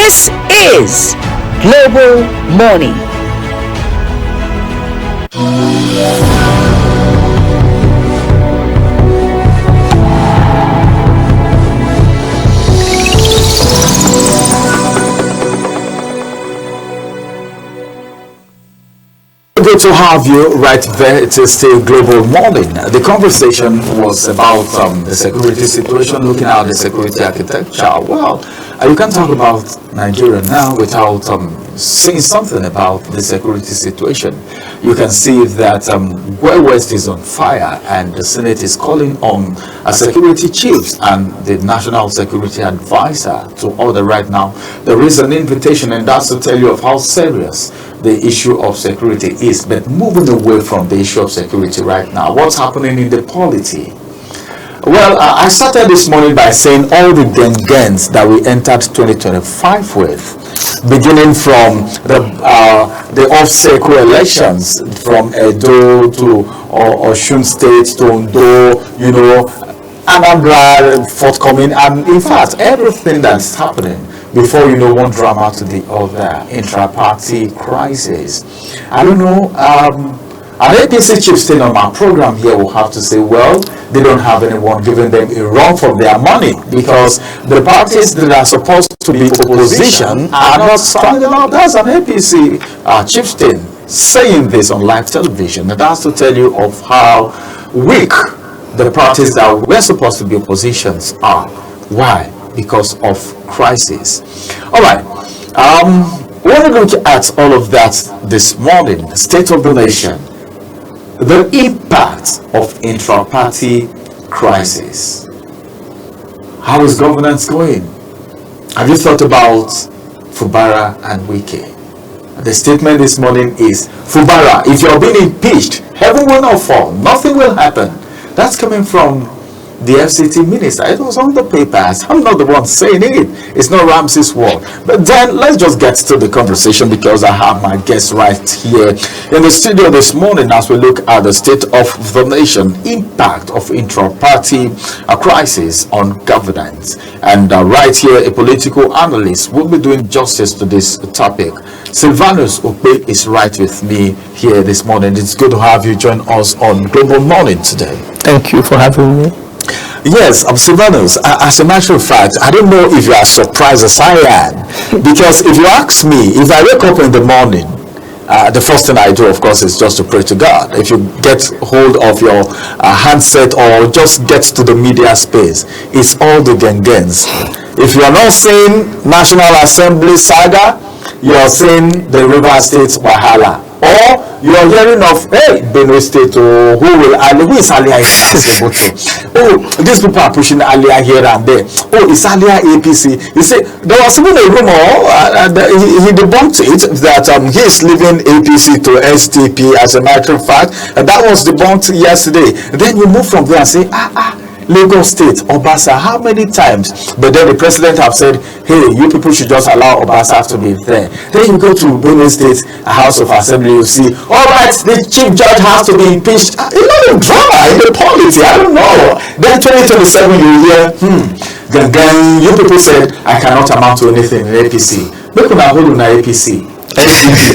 This is Global Morning. Good to have you right there. It is still Global Morning. The conversation was about the security situation, looking at the security architecture. Well, you can't talk about Nigeria now without saying something about the security situation. You can see that West is on fire, and the Senate is calling on security chiefs and the National Security Advisor to order right now. There is an invitation, and that's to tell you of how serious the issue of security is. But moving away from the issue of security right now, what's happening in the polity? Well, I started this morning by saying all the gangs that we entered 2025 with, beginning from the off-cycle elections from Edo to Osun State to Ondo, Anambra forthcoming, and in fact everything that's happening. Before you know one drama to the other, intra-party crisis. I don't know, an APC chief staying on my program here will have to say, well, they don't have anyone giving them a run for their money because the parties that are supposed to be opposition are not standing up. That's an APC chieftain saying this on live television. And that's to tell you of how weak the parties that were supposed to be oppositions are. Why? Because of crisis. All right, we're going to look at all of that this morning. State of the nation, the impact of intra-party crisis. How is governance going? Have you thought about Fubara and Wike? The statement this morning is, Fubara, if you're being impeached, heaven will not fall, nothing will happen. That's coming from the FCT minister. It was on the papers. I'm not the one saying it. It's not Ramsey's word. But then let's just get to the conversation because I have my guests right here in the studio this morning as we look at the state of the nation, impact of intra-party crisis on governance. And right here, a political analyst will be doing justice to this topic. Silvanus Ope is right with me here this morning. It's good to have you join us on Global Morning today. Thank you for having me. Yes, Silvanus, as a matter of fact, I don't know if you are surprised as I am, because if you ask me, if I wake up in the morning, the first thing I do, of course, is just to pray to God. If you get hold of your handset or just get to the media space, it's all the gangs. If you are not saying National Assembly saga, you are saying the River State Wahala. Or you are hearing of, hey, Benue State, who is Alia oh, these people are pushing Alia here and there. Oh, it's Alia APC. You see, there was even a rumor, he debunked it, that he is leaving APC to SDP, as a matter of fact. And that was debunked yesterday. Then you move from there and say, Lagos State, Obasa, how many times? But then the president have said, hey, you people should just allow Obasa to be there. Then you go to Benue State House of Assembly, you see, all right, the chief judge has to be impeached. A lot of drama in the polity, I don't know. Then 2027 you hear, then you people said, I cannot amount to anything in APC. Look at hold on APC.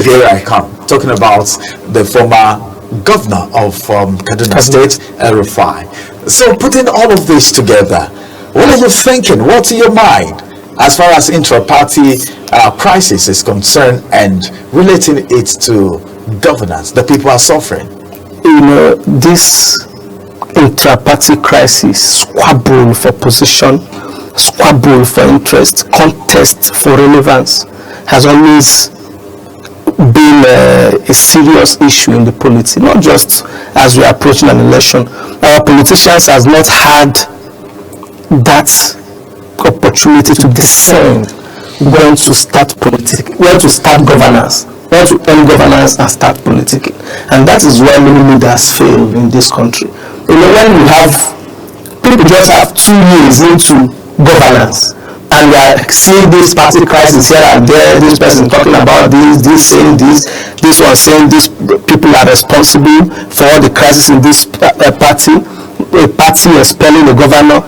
Here I come, talking about the former governor of Kaduna State, Rufai. So putting all of this together, what are you thinking? What's in your mind as far as intra-party crisis is concerned and relating it to governance? The people are suffering. This intra-party crisis, squabble for position, squabble for interest, contest for relevance, has always been a serious issue in the polity, not just as we are approaching an election. Our politicians have not had that opportunity to discern when to start governance, when to end governance and start politicking. And that is why many leaders fail in this country. When you have people just have 2 years into governance, and we are seeing this party crisis here and there, this person talking about this saying this one saying these people are responsible for all the crisis in this party, a party expelling the governor.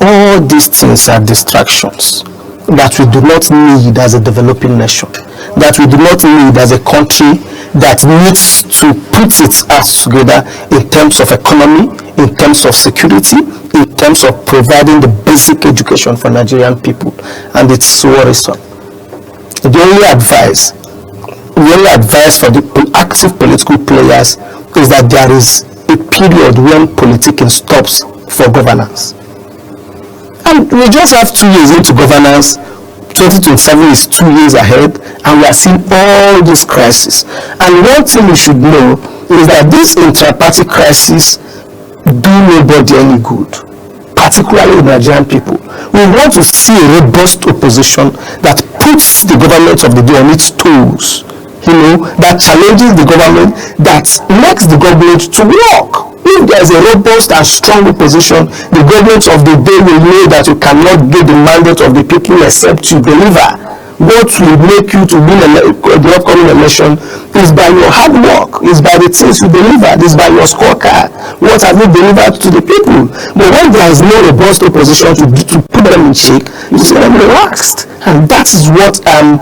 All these things are distractions. that we do not need as a developing nation, that we do not need as a country that needs to put its acts together in terms of economy, in terms of security, in terms of providing the basic education for Nigerian people, and it's worrisome. The only advice for the active political players is that there is a period when politicking stops for governance. And we just have 2 years into governance. 2027 is 2 years ahead, and we are seeing all these crises. And one thing we should know is that this intra-party crisis do nobody any good, particularly the Nigerian people. We want to see a robust opposition that puts the government of the day on its toes, that challenges the government, that makes the government to work. If there is a robust and strong opposition, the government of the day will know that you cannot get the mandate of the people except you deliver. What will make you to win the upcoming election is by your hard work, is by the things you deliver, is by your scorecard. What have you delivered to the people? But when there is no robust opposition to put them in check, you see them relaxed. And that is what I'm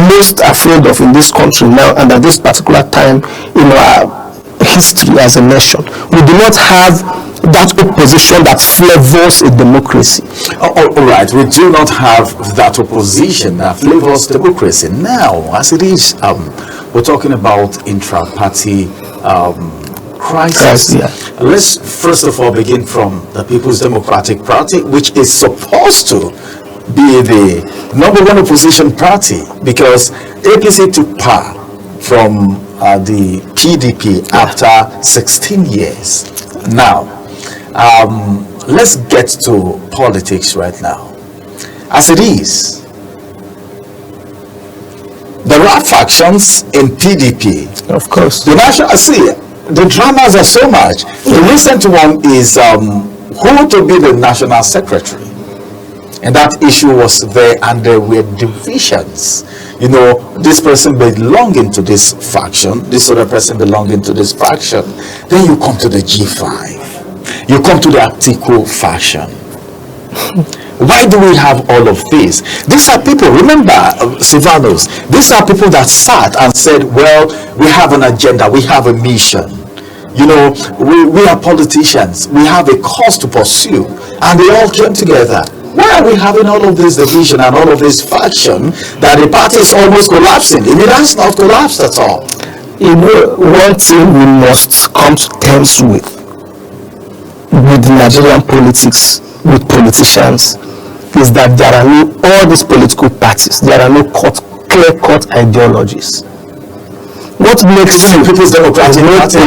most afraid of in this country now, and at this particular time in our history as a nation. We do not have that opposition that flavors a democracy. All right, we do not have that opposition that flavors democracy. Now, as it is, we're talking about intra-party crisis. Let's first of all begin from the People's Democratic Party, which is supposed to be the number one opposition party, because APC took power from the PDP after 16 years. Now, let's get to politics right now. As it is, there are factions in PDP. Of course. The dramas are so much. The recent one is who to be the national secretary. And that issue was there, and there were divisions. This person belonging to this faction, this other person belonging to this faction. Then you come to the G5. You come to the Atiku faction. Why do we have all of this? These are people, remember, Silvanos, these are people that sat and said, well, we have an agenda, we have a mission. We are politicians, we have a cause to pursue, and they all came together. Why are we having all of this division and all of this faction that the party is almost collapsing? It has not collapsed at all. One thing we must come to terms with Nigerian politics, with politicians, is that there are all these political parties, there are no clear-cut ideologies. What makes you People's Democratic Party?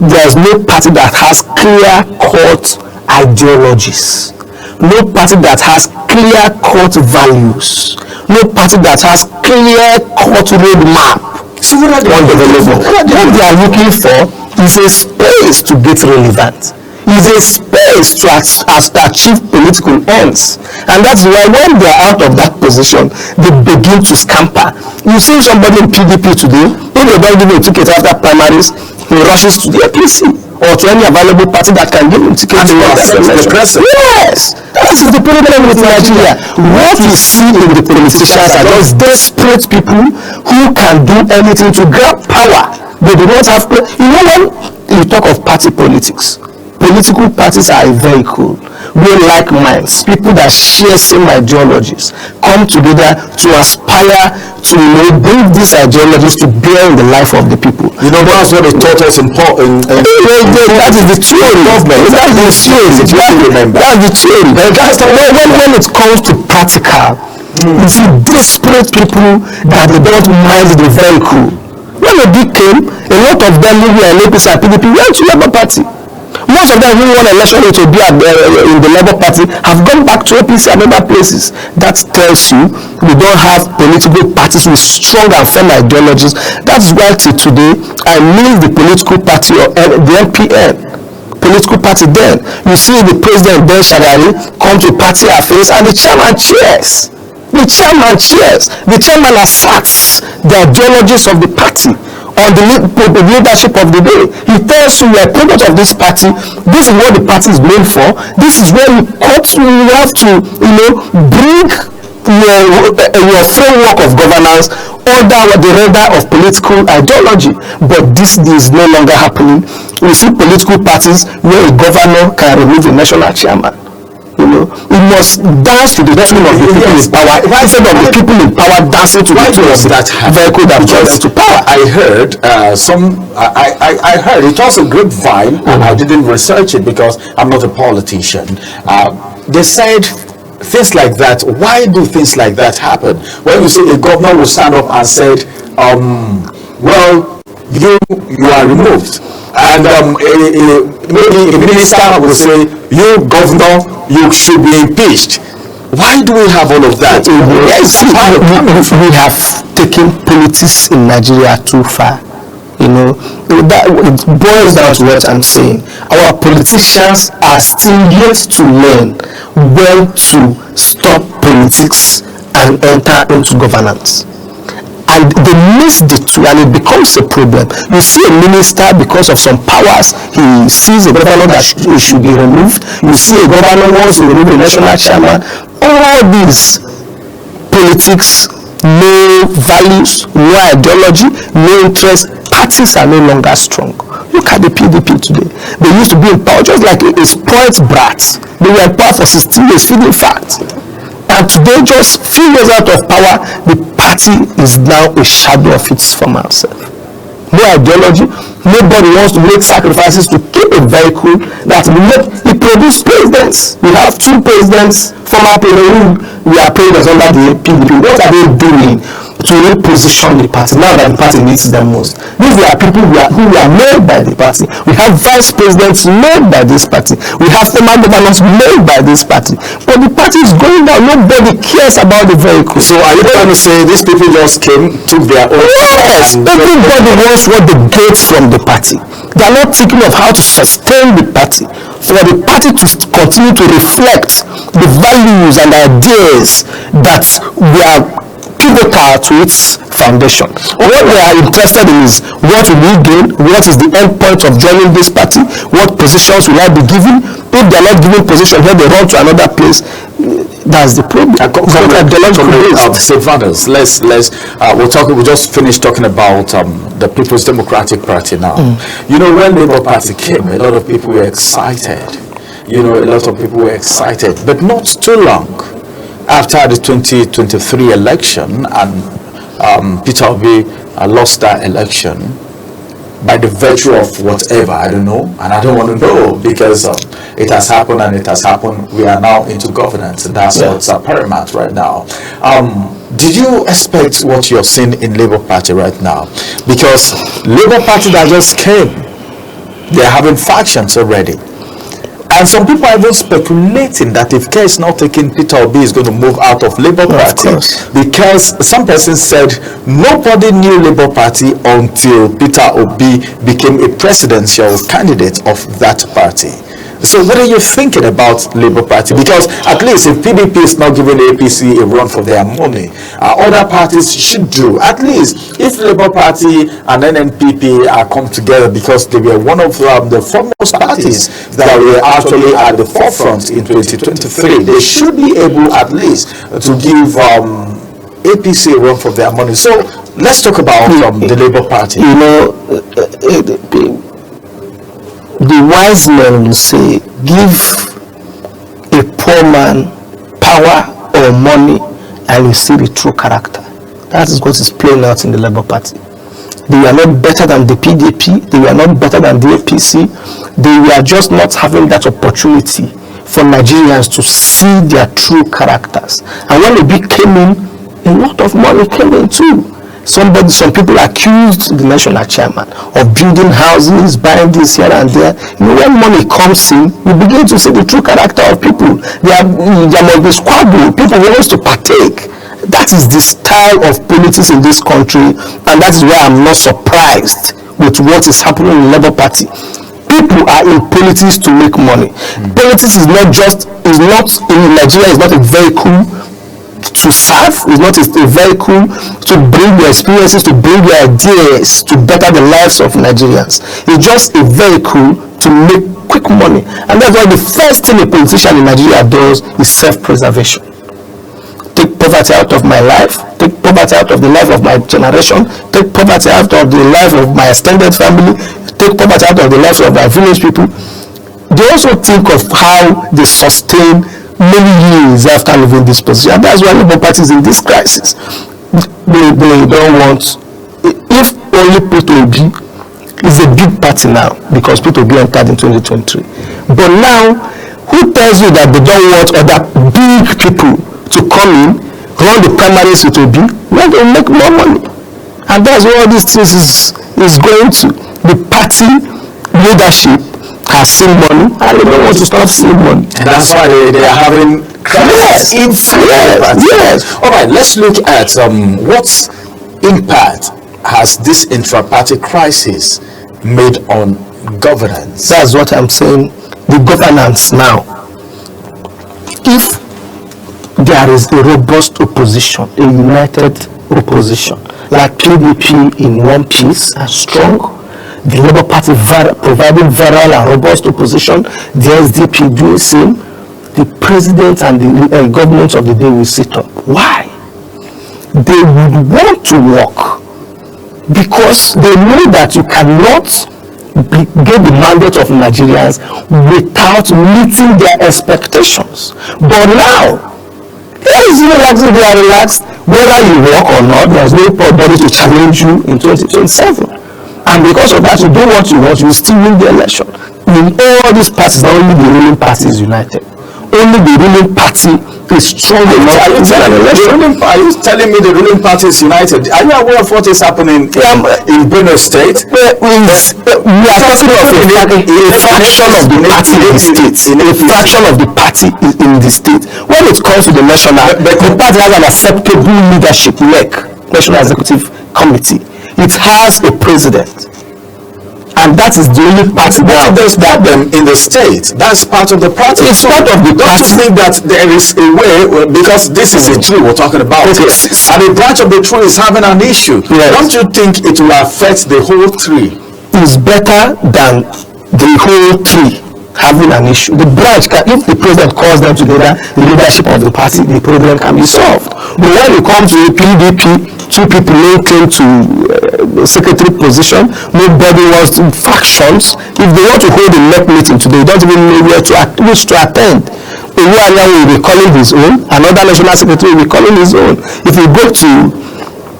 There's no party that has clear-cut ideologies. No party that has clear-cut values. No party that has clear-cut roadmap on development. What they are looking for is a space to get relevant. Is a space to achieve political ends. And that's why when they are out of that position, they begin to scamper. You see somebody in PDP today, if they don't give him a ticket after primaries, he rushes to the APC or to any available party that can give him tickets. Yes, that is the problem with Nigeria. What we see in the politicians are just desperate people who can do anything to grab power. They do not have. When you talk of party politics, political parties are a vehicle where like minds, people that share same ideologies, come together to aspire to bring these ideologies to bear in the life of the people. That's what they taught us in that is the theory. That's the theory. That's the theory. When it comes to practical, you see desperate people that they don't mind the vehicle. When the big came, a lot of them who were APC and PDP went to Labour Party. Most of them who won election to be in the Labour Party have gone back to APC and other places. That tells you we don't have political parties with strong and firm ideologies. That's why till today I miss the political party or the NPN. Political party then. You see the president Ben Shagari come to party affairs and the chairman cheers. The chairman asserts the ideologies of the party on the leadership of the day. He tells you, we are product of this party, this is what the party is made for, this is where you have to bring your framework of governance under the radar of political ideology. But this is no longer happening. We see political parties where a governor can remove a national chairman. You know, we must dance to the tune of the people in power instead of the people in power dancing to the tune of the vehicle that brought to power. I heard I heard it was a grapevine, and I didn't research it because I'm not a politician. They said things like that. Why do things like that happen? When you say a governor will stand up and said, well, you are removed, and maybe a minister will say, you governor, you should be impeached. Why do we have all of that? Yes, we have taken politics in Nigeria too far. You know, that it boils down to what I'm saying. Our politicians are still yet to learn when to stop politics and enter into governance. And they miss the two, and it becomes a problem. You see a minister, because of some powers, he sees a governor that should be removed. You see a governor wants to remove a national chairman. All these politics, no values, no ideology, no interest. Parties are no longer strong. Look at the PDP today. They used to be in power just like a spoiled brat. They were in power for 16 years, feeding fact. And today, just few years out of power, the party is now a shadow of its former self. No ideology. Nobody wants to make sacrifices to keep a vehicle that will make it produce presidents. We have two presidents, former president, we are presidents under the PDP. What are they doing to reposition the party now that the party needs them most? These are people who are made by the party. We have vice presidents made by this party. We have former governors made by this party. But the party is going down. Nobody cares about the vehicle. So are you trying to say these people just came, took their own? Yes, everybody wants what they get from the party. They are not thinking of how to sustain the party. For the party to continue to reflect the values and ideas that were pivotal to its foundation. What they are interested in is what will we gain, what is the end point of joining this party, what positions will I be given. If they are not given position here, they run to another place. That's the problem. We just finished talking about the People's Democratic Party now. You know, when Labour Party came, a lot of people were excited. But not too long after the 2023 election, and Peter Obi lost that election by the virtue of whatever, I don't know, and I don't want to know, because it has happened and it has happened. We are now into governance, and that's what's paramount right now. Did you expect what you're seeing in Labour Party right now? Because Labour Party that just came, they're having factions already. And some people are even speculating that if Care is not taken, Peter Obi is going to move out of Labour Party. Because some person said nobody knew Labour Party until Peter Obi became a presidential candidate of that party. So what are you thinking about Labour Party? Because at least if PDP is not giving APC a run for their money, other parties should do. At least if Labour Party and NNPP are come together, because they were one of the foremost parties that were actually at the forefront in 2023, they should be able at least to give APC a run for their money. So let's talk about the Labour Party. You know, the wise men will say, give a poor man power or money and you see the true character. That is what is playing out in the Labour Party. They were not better than the PDP, they were not better than the APC, they were just not having that opportunity for Nigerians to see their true characters. And when Obi came in, a lot of money came in too. Some people accused the national chairman of building houses, buying this here and there. You know, when money comes in, you begin to see the true character of people. There must be squabble. People want to partake. That is the style of politics in this country, and that is why I'm not surprised with what is happening in the Labour Party. People are in politics to make money. Politics is not in Nigeria, is not a vehicle to serve, is not a vehicle to bring your experiences, to bring your ideas, to better the lives of Nigerians. It's just a vehicle to make quick money. And that's why the first thing a politician in Nigeria does is self-preservation. Take poverty out of my life, take poverty out of the life of my generation, take poverty out of the life of my extended family, take poverty out of the lives of my village people. They also think of how they sustain many years after leaving this position. And that's why Labour Party is in this crisis. They don't want, if only Peter Obi is a big party now, because Peter Obi entered in 2023. But now, who tells you that they don't want other big people to come in, run the primaries with Obi, where they make more money? And that's what all these things is going to. The party leadership has seen money, and they don't want to stop seeing money. And that's why they are having crisis inside the party. Yes. All right, let's look at what impact has this intra-party crisis made on governance. That's what I'm saying. The governance now. If there is a robust opposition, a united opposition, like PDP in one piece and strong, the Labour Party providing viral and robust opposition, the SDP doing the same, the president and the government of the day will sit up. Why? They would want to work because they know that you cannot get the mandate of Nigerians without meeting their expectations. But now, there is relaxed, they are relaxed. Whether you work or not, there is no body to challenge you in 2027. And because of that, you do what you want, you still win the election. In all these parties, not only the ruling party is united. Only the ruling party is strong enough. Are you telling me the ruling party is united? Are you aware of what is happening in Benue State? We are talking of a fraction of the party in the state. A fraction of the party is in the state. When it comes to the national, the party has an acceptable leadership, National Executive Committee. It has a president. And that is the only party that does that them in the state. That's part of the party. It's part of the party. Don't you think that there is a way, because this is a tree we're talking about, and a branch of the tree is having an issue. Yes. Don't you think it will affect the whole tree? It's better than the whole tree having an issue. The branch, if the president calls them together, the leadership of the party, the problem can be solved. But when it comes to the PDP, two people may claim to secretary position, nobody wants to factions. If they want to hold a NEC meeting today, they don't even know which to attend. Oluwanya will be calling his own, another national secretary will be calling his own. If you go to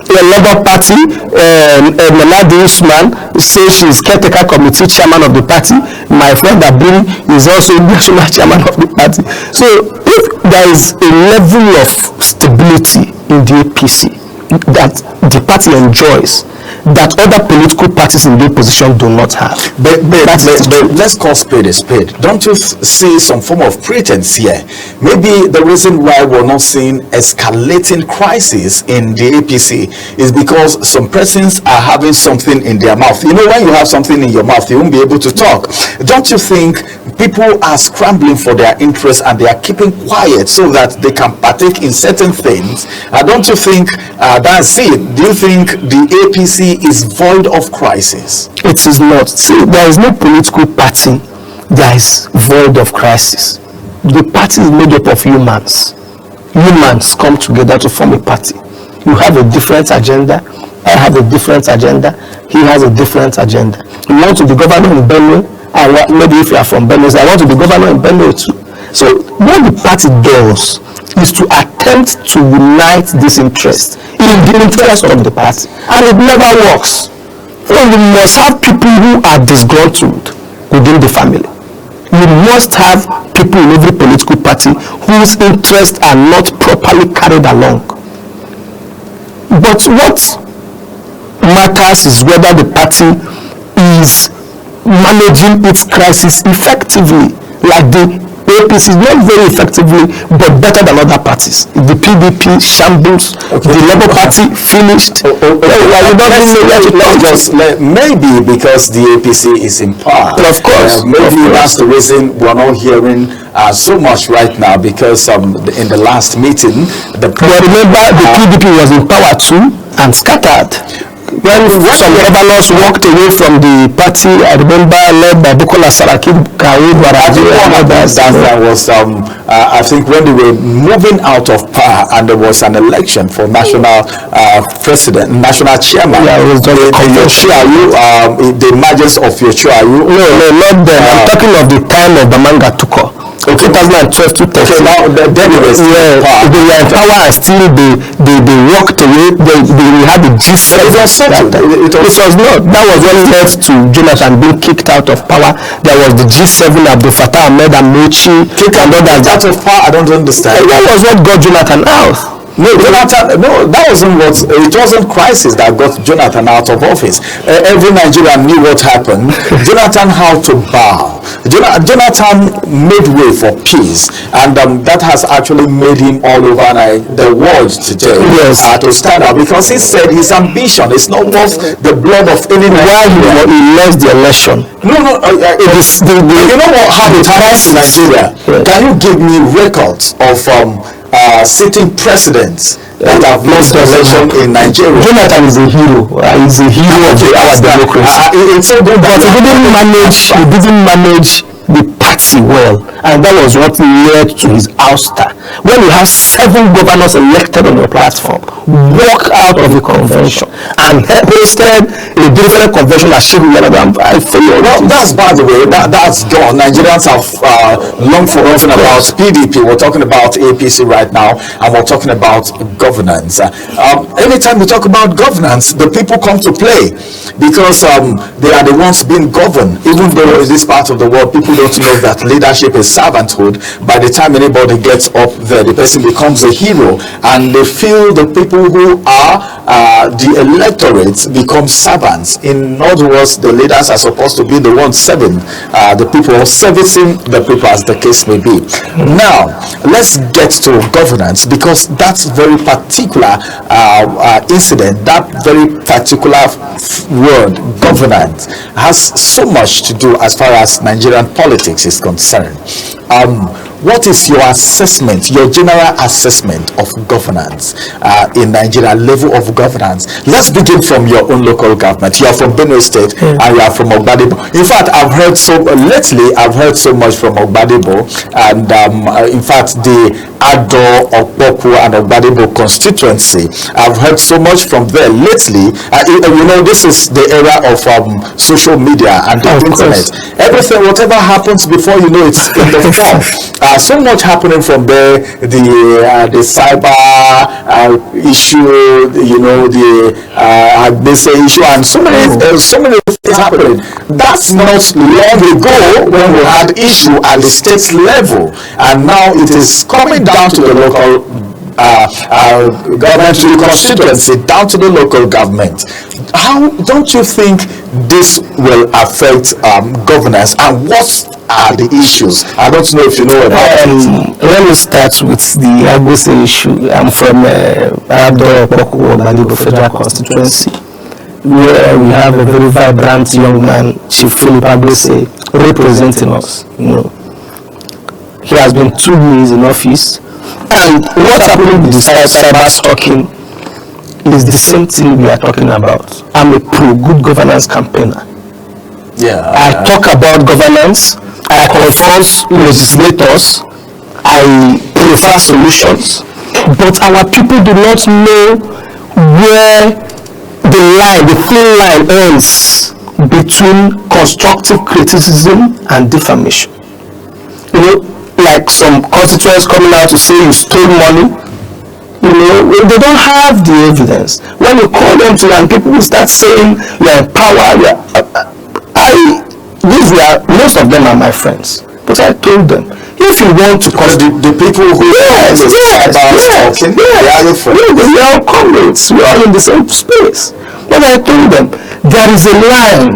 a Labour Party, Melody Usman says she's caretaker committee chairman of the party. My friend Abdul is also national chairman of the party. So if there is a level of stability in the APC that the party enjoys, that other political parties in the opposition do not have. But let's call spade a spade. Don't you see some form of pretense here? Maybe the reason why we're not seeing escalating crisis in the APC is because some persons are having something in their mouth. You know, when you have something in your mouth, you won't be able to talk. Don't you think people are scrambling for their interests and they are keeping quiet so that they can partake in certain things? Don't you think that's it? Do you think the APC is void of crisis? It is not. See, there is no political party that is void of crisis. The party is made up of humans. Humans come together to form a party. You have a different agenda. I have a different agenda. He has a different agenda. You want to be governor in Benue? Maybe if you are from Benue, I want to be governor in Benue too. So what the party does is to attempt to unite this interest in the interest of the party, and it never works. So you must have people who are disgruntled within the family. You must have people in every political party whose interests are not properly carried along. But what matters is whether the party is managing its crisis effectively, like the APC is not very effectively, but better than other parties. The PDP shambles, the Labour Party finished. Maybe because the APC is in power. Of course. Maybe that's the reason we're not hearing so much right now, because in the last meeting, but remember, the PDP was in power too and scattered. when some governors walked away from the party, I remember, led by Bukola Saraki, Kaoud, that was, I think, when they were moving out of power, and there was an election for national president, national chairman. Yeah, it was just the emergence of Yochuayu. No, not then. I'm talking of the time of Bamanga Tuko. 2012 to 13. Okay, now then they were in power and still they walked away. They had the G7. It was settled. It was not. That was what led to Jonathan being kicked out of power. There was the G7, Abdel Fattah Ahmed and Mochi. Kicked out of power? I don't understand. That was what got Jonathan out. No, Jonathan, no, that wasn't what, it wasn't crisis that got Jonathan out of office. Every Nigerian knew what happened. Jonathan had to bow. Jonathan made way for peace, and that has actually made him all over the world today. Yes. To stand up, because he said his ambition is not worth the blood of any Nigerian. He lost the election. No, it is you know what, how it happens in Nigeria? Yes. Can you give me records of sitting presidents that have lost the election in Nigeria? Jonathan is a hero. He's a hero of our democracy. It's so good, but he didn't manage the party well, and that was what led to his ouster. When you have 7 governors elected on your platform, walk out of the convention and hosted a different convention as Sheikh Yarabam. Well, that's, by the way, that's gone. Nigerians have long forgotten about PDP. We're talking about APC right now, and we're talking about governance. Anytime we talk about governance, the people come to play, because they are the ones being governed. Even though in this part of the world, people don't know that leadership is servanthood. By the time anybody gets up there, the person becomes a hero, and they feel the people who are the electorates become servants. In other words, the leaders are supposed to be the ones serving the people, or servicing the people, as the case may be. Now, let's get to governance, because that's very particular incident, that very particular word, governance, has so much to do as far as Nigerian politics is concerned. What is your assessment, your general assessment of governance in Nigeria, level of governance? Let's begin from your own local government. You are from Benue State, and you are from Ogbadebo. In fact, lately I've heard so much from Ogbadebo, and in fact the Ado, Okpoku and Ogbadebo constituency, I've heard so much from there lately. This is the era of social media and the internet. Everything, whatever happens before you know, it's in the form. So much happening from there, the cyber issue, the Agbese issue, and so many things happening. That's not long ago when we had issue at the state level, and now it is coming down to the local government, to the constituency, down to the local government. How don't you think this will affect governance, and what are the issues? I don't know if you know about it. Let me start with the Agbese issue. I'm from Ado, Okpoku, Ogbadebo Federal Constituency, where we have a very vibrant young man, Chief Philip Agbese, representing us. He has been 2 years in office, and what's happening with the cyber stalking is the same thing we are talking about. I'm a pro-good governance campaigner. I talk about governance, I confront legislators, I prefer solutions, but our people do not know where the thin line ends between constructive criticism and defamation. Like some constituents coming out to say you stole money, they don't have the evidence. When you call them to, and people will start saying you're in power, most of them are my friends, but I told them, if you want to cause the people who we are all comrades, we are in the same space. But I told them, there is a line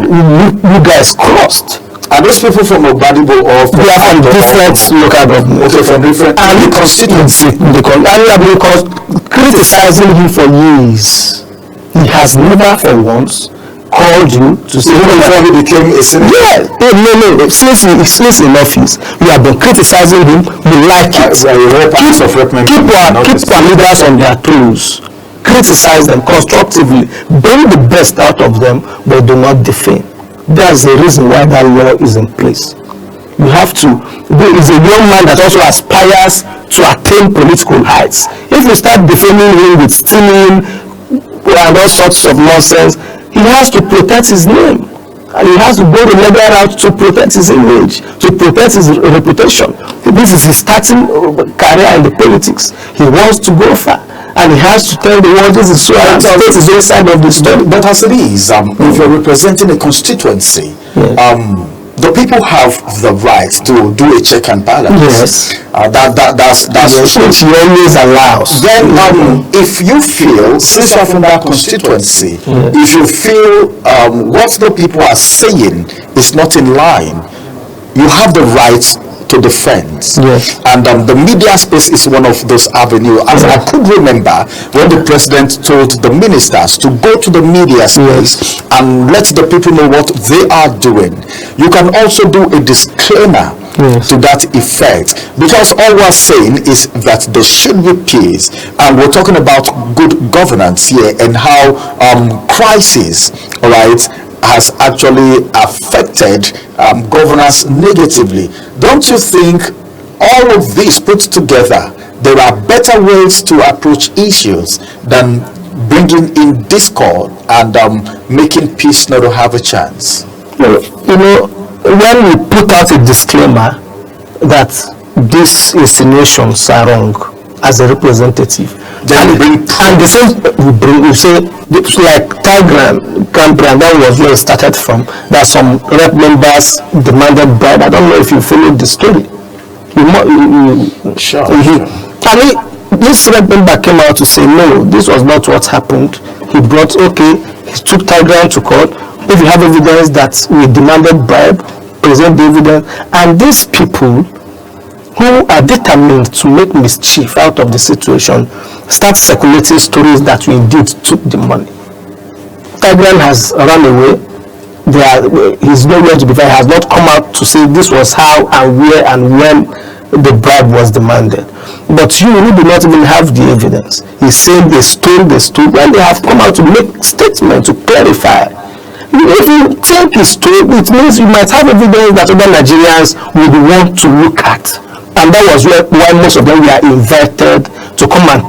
you guys crossed. Are those people from Ogbadebo or from different local governments? Okay, from different constituency. And we have been criticizing him for years. He has never for once called you to say, before he became a senator? No. Since in office, we have been criticizing him. We like it. Keep our leaders on their toes. criticize them constructively, bring the best out of them, but do not defame. That's the reason why that law is in place. You have to, there is a young man that also aspires to attain political heights. If you start defaming him with stealing and all sorts of nonsense, he has to protect his name. And he has to go the legal route to protect his image, to protect his reputation. This is his starting career in the politics. He wants to go far. And he has to tell the world this is so and this is the side of the story. But as it is, if you're representing a constituency, the people have the right to do a check and balance. Yes. That's which he always allows. Then, if you feel, since you're from that constituency, if you feel what the people are saying is not in line, you have the right to defend. Yes. And the media space is one of those avenues. As I could remember when the president told the ministers to go to the media space and let the people know what they are doing. You can also do a disclaimer to that effect, because all we're saying is that there should be peace, and we're talking about good governance here and how crisis, all right, has actually affected governance negatively. Don't you think all of this put together, there are better ways to approach issues than bringing in discord and making peace not to have a chance? Well, you know, when we put out a disclaimer that these insinuations are wrong as a representative, then we say like Tigran, that was where it started from, that some rep members demanded bribe. I don't know if you followed the story. Sure. This rep member came out to say no, this was not what happened. He took Tigran to court. If you have evidence that we demanded bribe, present the evidence. And these people who are determined to make mischief out of the situation start circulating stories that we indeed took the money. Tigran has run away. He's nowhere to be found. He has not come out to say this was how and where and when the bribe was demanded. But you do not even have the evidence. He's saying they stole, when they have come out to make statement to clarify. If you think he stole, it means you might have evidence that other Nigerians would want to look at. And that was why most of them were invited to come and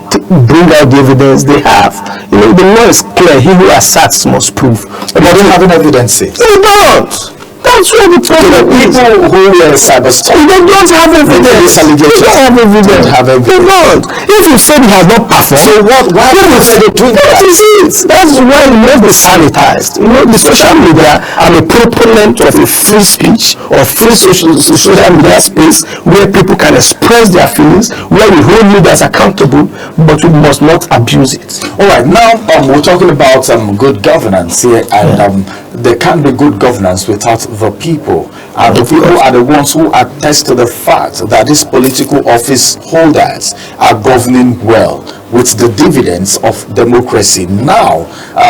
bring out the evidence they have. You know, the law is clear. He who asserts must prove. But they don't have evidences. They don't. That's what we're talking about. People who were cyberstalked. They don't have evidence. They don't have evidence. They don't. If you say he has not performed, so what? Why are they doing that? That is it. That's why we must be sanitized. You know, the social media, I'm a proponent of a free speech or free social media space where people can express their feelings, where we hold leaders accountable, but we must not abuse it. All right. Now we're talking about good governance here, and there can't be good governance without the people. And the people are the ones who attest to the fact that these political office holders are governing well with the dividends of democracy now,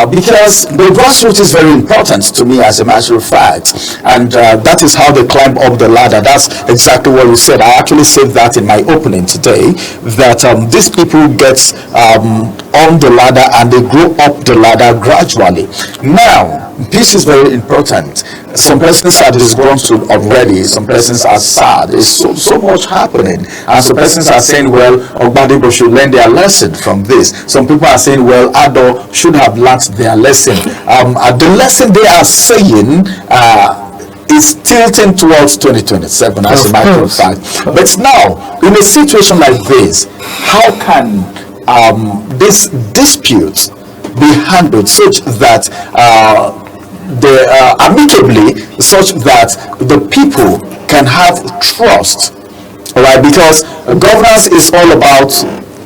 because the grassroots is very important to me, as a matter of fact, and that is how they climb up the ladder. That's exactly what you said. I actually said that in my opening today, that these people get on the ladder and they grow up the ladder gradually. Now, this is very important. Some persons are disgruntled already. Some persons are sad. There's so much happening, and some persons are saying, well, Ogbadebo should learn their lesson from this. Some people are saying, well, Ado should have learned their lesson. The lesson they are saying is tilting towards 2027, as a matter of fact. But now, in a situation like this, how can this dispute be handled such that amicably, such that the people can have trust? All right, because governance is all about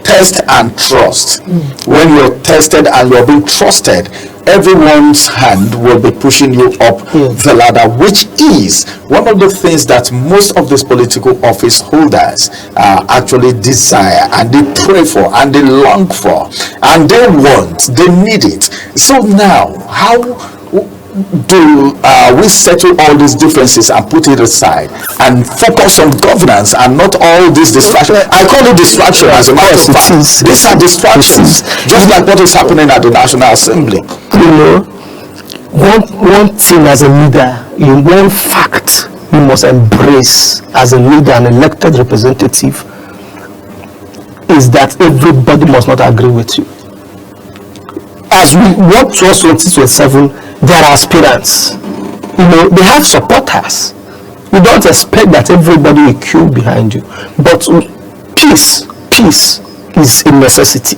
test and trust. When you're tested and you're being trusted, everyone's hand will be pushing you up the ladder, which is one of the things that most of these political office holders actually desire, and they pray for, and they long for, and they want, they need it. So now, do we settle all these differences and put it aside and focus on governance and not all these distractions? I call it distraction as a matter of fact. These are distractions, just like what is happening at the National Assembly. You know, one thing as a leader, one fact you must embrace as a leader and elected representative is that everybody must not agree with you. As we work towards 2027, there are aspirants. You know, they have supporters. You don't expect that everybody will queue behind you. But peace is a necessity.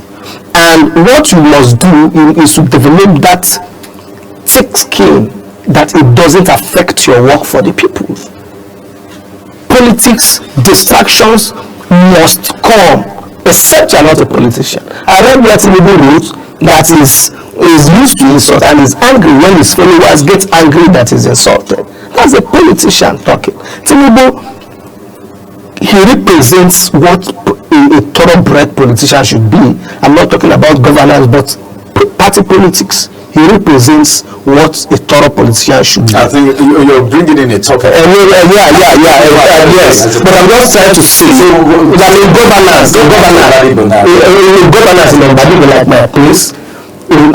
And what you must do is to develop that thick skin that it doesn't affect your work for the people. Politics, distractions must come, except you're not a politician. I read what Tinubu wrote that is used to insult and is angry when his followers get angry that he's insulted. That's a politician talking. Tinubu, he represents what a thoroughbred politician should be. I'm not talking about governance, but party politics. He represents what a thorough politician should be. I think you're bringing in a topic. Yes. But I'm just trying to say that in governance in Badime, like my place, in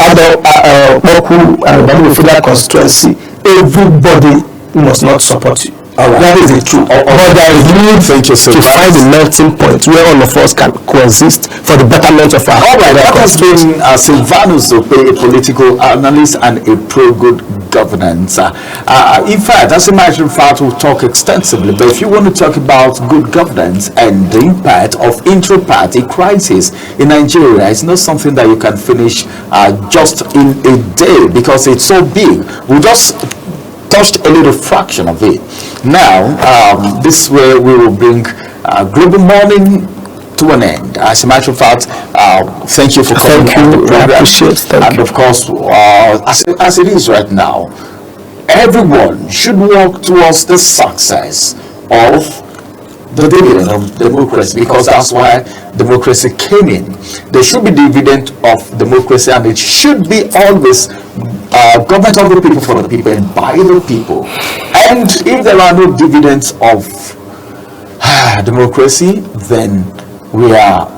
Boku and federal constituency, everybody must not support you. That is the truth. But there is need to find a melting point where all of us can coexist for the betterment of our. All right, that has been Silvanus Ope, a political analyst and a pro-good governance. In fact, as a matter of fact, we'll talk extensively. But if you want to talk about good governance and the impact of intra-party crisis in Nigeria, it's not something that you can finish just in a day because it's so big. We just touched a little fraction of it. Now, this way we will bring Global Morning to an end. As a matter of fact, thank you for coming on the program. I appreciate it. Thank you. Of course, as it is right now, everyone should work towards the success of the dividend of democracy, because that's why democracy came in. There should be dividend of democracy, and it should be always government of the people, for the people, and by the people. And if there are no dividends of democracy, then we are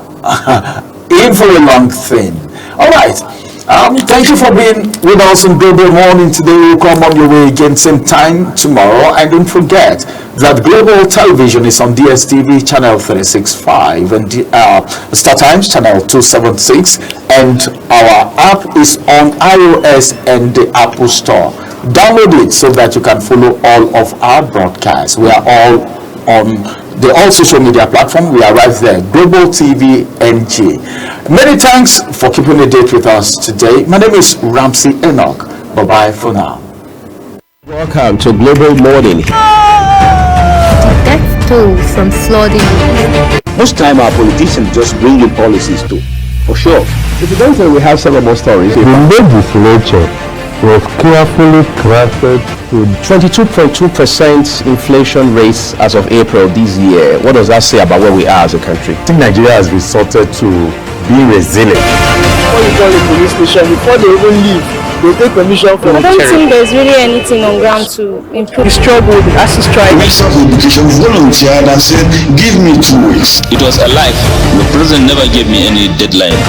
in for a long thing. All right. Thank you for being with us on Global Morning today. We'll come on your way again same time tomorrow. And don't forget that Global Television is on DSTV channel 365 and Star Times channel 276, and our app is on iOS and the Apple Store. Download it so that you can follow all of our broadcasts. We are all on all social media platforms. We are right there, Global TV NG. Many thanks for keeping a date with us today. My name is Ramsey Enoch. Bye-bye for now. Welcome to Global Morning. Death toll from flooding. Most time our politicians just bring in policies too, for sure. If you don't say we have several more stories. The legislature was carefully crafted to 22.2% inflation rate as of April this year. What does that say about where we are as a country? I think Nigeria has resorted to being resilient. Before you call the police station, before they even leave, they take permission from I don't think there's really anything on ground to improve. the struggle, the ASU strike. Minister of Education volunteered and said, give me 2 weeks. It was a life. The president never gave me any deadline.